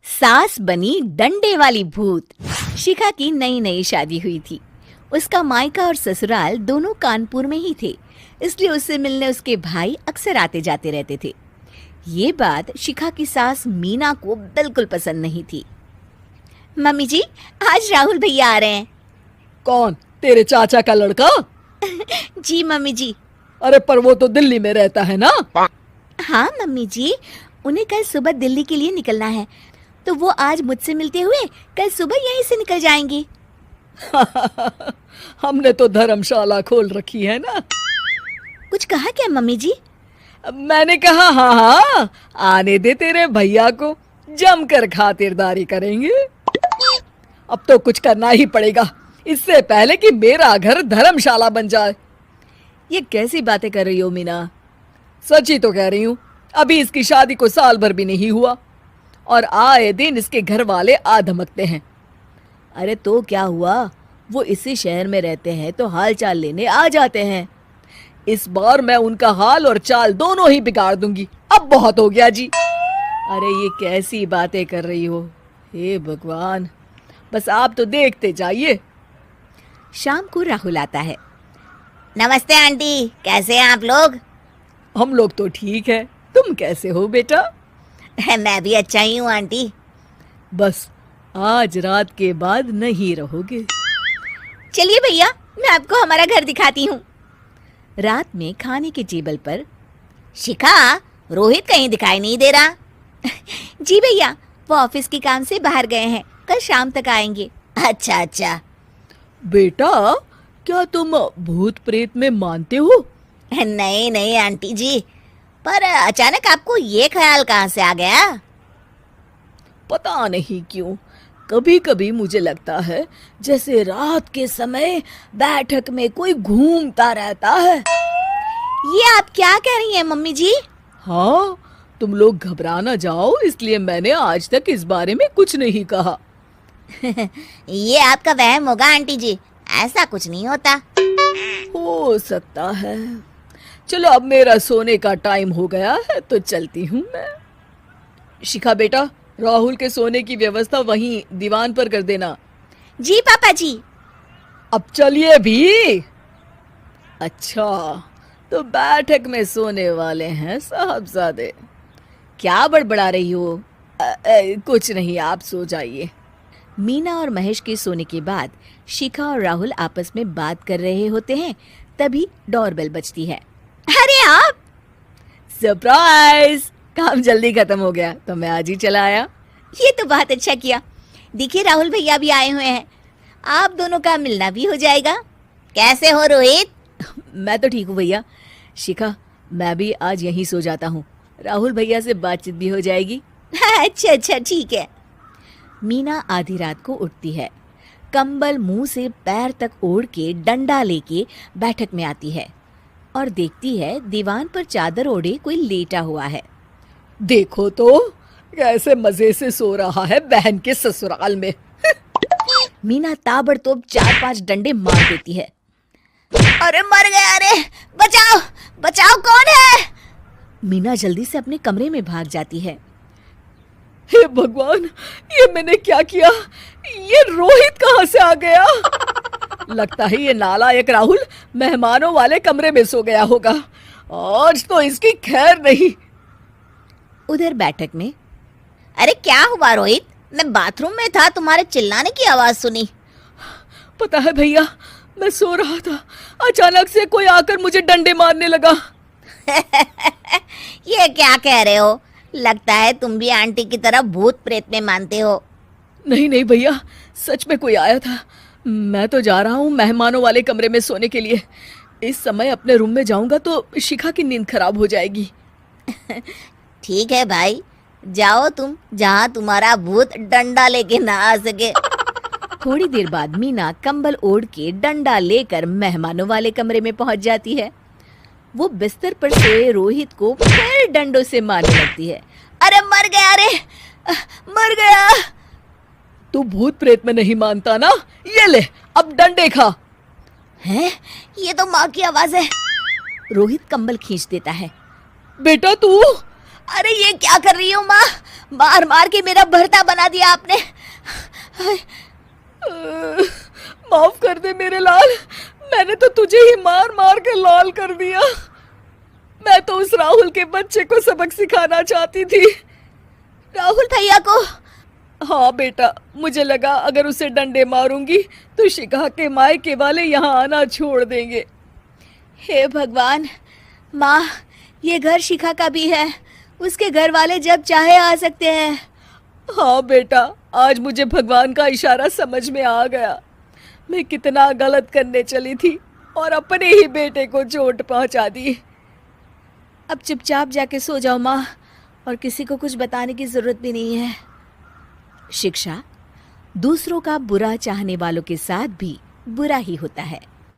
सास बनी डंडे वाली भूत। शिखा की नई नई शादी हुई थी। उसका मायका और ससुराल दोनों कानपुर में ही थे, इसलिए उससे मिलने उसके भाई अक्सर आते जाते रहते थे। ये बात शिखा की सास मीना को बिल्कुल पसंद नहीं थी। मम्मी जी, आज राहुल भैया आ रहे हैं। कौन? तेरे चाचा का लड़का? जी मम्मी जी। अरे पर वो तो दिल्ली में रहता है ना? हाँ मम्मी जी, उन्हें कल सुबह दिल्ली के लिए निकलना है, तो वो आज मुझसे मिलते हुए कल सुबह यहीं से निकल जाएंगे। हमने तो धर्मशाला खोल रखी है ना। कुछ कहा क्या मम्मी जी? मैंने कहा हाँ हाँ, आने दे तेरे भैया को, जमकर खातिरदारी करेंगे। अब तो कुछ करना ही पड़ेगा, इससे पहले कि मेरा घर धर्मशाला बन जाए। ये कैसी बातें कर रही हो मीना? सच ही तो कह रही हूँ। अभी इसकी शादी को साल भर भी नहीं हुआ और आए दिन इसके घर वाले आ धमकते हैं। अरे तो क्या हुआ, वो इसी शहर में रहते हैं तो हाल चाल लेने आ जाते हैं। इस बार मैं उनका हाल और चाल दोनों ही बिगाड़ दूंगी। अब बहुत हो गया जी। अरे ये कैसी बातें कर रही हो, हे भगवान, बस आप तो देखते जाइए। शाम को राहुल आता है। नमस्ते आंटी, कैसे हैं आप लोग? हम लोग तो ठीक है, तुम कैसे हो बेटा? मैं भी अच्छा ही हूँ आंटी। बस आज रात के बाद नहीं रहोगे। चलिए भैया, मैं आपको हमारा घर दिखाती हूँ। रात में खाने के टेबल पर शिखा, रोहित कहीं दिखाई नहीं दे रहा। जी भैया, वो ऑफिस के काम से बाहर गए हैं, कल शाम तक आएंगे। अच्छा अच्छा। बेटा, क्या तुम भूत प्रेत में मानते हो? नहीं नहीं आंटी जी, पर अचानक आपको ये ख्याल कहाँ से आ गया? पता नहीं क्यों, कभी कभी मुझे लगता है जैसे रात के समय बैठक में कोई घूमता रहता है। ये आप क्या कह रही हैं मम्मी जी? हाँ, तुम लोग घबरा ना जाओ, इसलिए मैंने आज तक इस बारे में कुछ नहीं कहा। ये आपका वहम होगा आंटी जी, ऐसा कुछ नहीं होता। हो सकता है। चलो अब मेरा सोने का टाइम हो गया है तो चलती हूँ मैं। शिखा बेटा, राहुल के सोने की व्यवस्था वहीं दीवान पर कर देना। जी पापा जी। अब चलिए भी। अच्छा, तो बैठक में सोने वाले हैं साहबजादे। क्या बड़बड़ा रही हो? कुछ नहीं, आप सो जाइए। मीना और महेश के सोने के बाद शिखा और राहुल आपस में बात कर रहे होते हैं, तभी डोरबेल बजती है। अरे आप! सरप्राइज! काम जल्दी खत्म हो गया तो मैं आज ही चला आया। ये तो बहुत अच्छा किया। देखिए राहुल भैया भी आए हुए हैं, आप दोनों का मिलना भी हो जाएगा। कैसे हो रोहित? मैं तो ठीक हूँ भैया। शिखा, मैं भी आज यहीं सो जाता हूँ, राहुल भैया से बातचीत भी हो जाएगी। अच्छा अच्छा, ठीक है। मीना आधी रात को उठती है, कंबल मुंह से पैर तक ओढ़ के डंडा लेके बैठक में आती है और देखती है दीवान पर चादर ओढ़े कोई लेटा हुआ है। देखो तो कैसे मजे से सो रहा है बहन के ससुराल में। मीना ताबड़तोड़ 4-5 डंडे मार देती है। अरे मर गया, अरे बचाओ बचाओ, कौन है? मीना जल्दी से अपने कमरे में भाग जाती है। हे भगवान, ये मैंने क्या किया? ये रोहित कहाँ से आ गया? लगता है ये नालायक राहुल मेहमानों वाले कमरे में सो गया होगा। आज तो इसकी खैर नहीं। उधर बैठक में, अरे क्या हुआ रोहित? मैं बाथरूम में था, तुम्हारे चिल्लाने की आवाज सुनी। पता है भैया, मैं सो रहा था, अचानक से कोई आकर मुझे डंडे मारने लगा। ये क्या कह रहे हो? लगता है तुम भी आंटी की तरह भूत प्रेत में मानते हो। नहीं नहीं भैया, सच में कोई आया था। मैं तो जा रहा हूँ मेहमानों वाले कमरे में सोने के लिए। इस समय अपने रूम में जाऊंगा तो शिखा की नींद खराब हो जाएगी। ठीक है भाई, जाओ तुम, जहाँ तुम्हारा भूत डंडा लेके ना आ सके। थोड़ी देर बाद मीना कंबल ओढ़ के डंडा लेकर मेहमानों वाले कमरे में पहुंच जाती है। वो बिस्तर पर सोए रोहित को फिर डंडों से मारने लगती है। अरे मर गया, अरे मर गया। तू भूत प्रेत में नहीं मानता ना? ये ले, अब डंडे खा। हैं? ये तो माँ की आवाज है। रोहित कंबल खींच देता है। बेटा तू! अरे ये क्या कर रही हो माँ? मार मार के मेरा भरता बना दिया आपने। माफ कर दे मेरे लाल, मैंने तो तुझे ही मार मार के लाल कर दिया। मैं तो उस राहुल के बच्चे को सबक सिखाना चाहती थी। राहुल भैया को? हाँ बेटा, मुझे लगा अगर उसे डंडे मारूंगी तो शिखा के मायके वाले यहाँ आना छोड़ देंगे। हे भगवान, माँ ये घर शिखा का भी है, उसके घर वाले जब चाहे आ सकते हैं। हाँ बेटा, आज मुझे भगवान का इशारा समझ में आ गया। मैं कितना गलत करने चली थी और अपने ही बेटे को चोट पहुंचा दी। अब चुपचाप जाके सो जाओ माँ, और किसी को कुछ बताने की जरूरत भी नहीं है। शिक्षा दूसरों का बुरा चाहने वालों के साथ भी बुरा ही होता है।